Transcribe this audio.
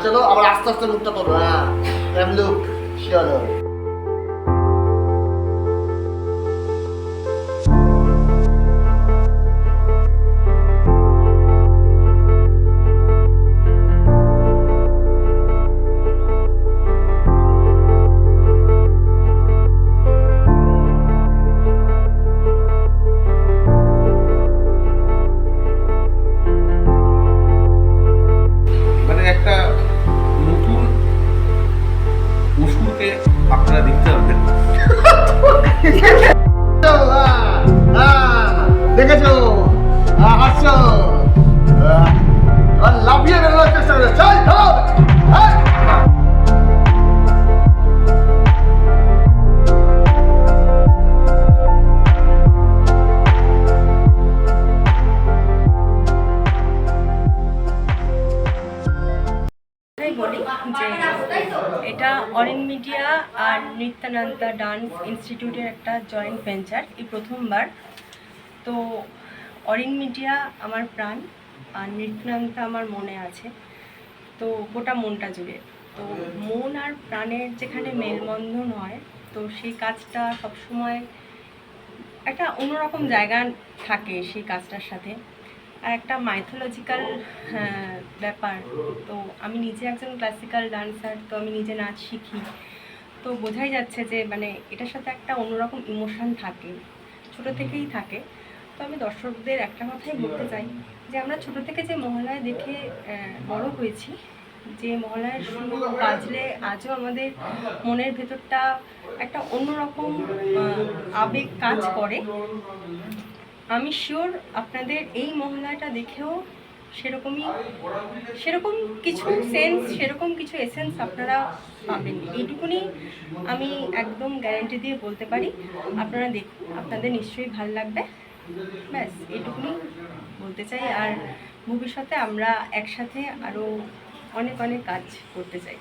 চলো আবার আস্তে আস্তে মুখটা করো। হ্যাঁ, লুক চলো। একটা নতুন অসুরকে আপনারা দেখতে পাবেন। দেখেছো, হাসছো, লাফিয়ে বেরোনোর চেষ্টা করে। চল চলো। বলি যে এটা অরিন মিডিয়া আর নিত্যানন্দা ডান্স ইনস্টিটিউটের একটা জয়েন্ট ভেঞ্চার, এই প্রথমবার। তো অরিন মিডিয়া আমার প্রাণ আর নিত্যানন্দা আমার মনে আছে, তো গোটা মনটা জুড়ে। তো মন আর প্রাণের যেখানে মেলবন্ধন হয়, তো সেই কাজটা সবসময় একটা অন্যরকম জায়গা থাকে সেই কাজটার সাথে। আর একটা মাইথোলজিক্যাল ব্যাপার। তো আমি নিজে একজন ক্লাসিক্যাল ডান্সার, তো আমি নিজে নাচ শিখি, তো বোঝাই যাচ্ছে যে মানে এটার সাথে একটা অন্যরকম ইমোশন থাকে, ছোটো থেকেই থাকে। তো আমি দর্শকদের একটা কথাই বলতে চাই যে আমরা ছোটো থেকে যে মহালয়া দেখে বড় হয়েছি, যে মহালয়ার সুর বাজলে আজও আমাদের মনের ভেতরটা একটা অন্যরকম আবেগ কাজ করে। আমি শিওর আপনাদের এই মহলাটা দেখেও সেরকম কিছু সেন্স, সেরকম কিছু এসেন্স আপনারা পাবেন। এইটুকুনি আমি একদম গ্যারান্টি দিয়ে বলতে পারি। আপনারা দেখুন, আপনাদের নিশ্চয়ই ভালো লাগবে। ব্যাস এইটুকুনি বলতে চাই। আর ভবিষ্যতে আমরা একসাথে আরও অনেক অনেক কাজ করতে চাই।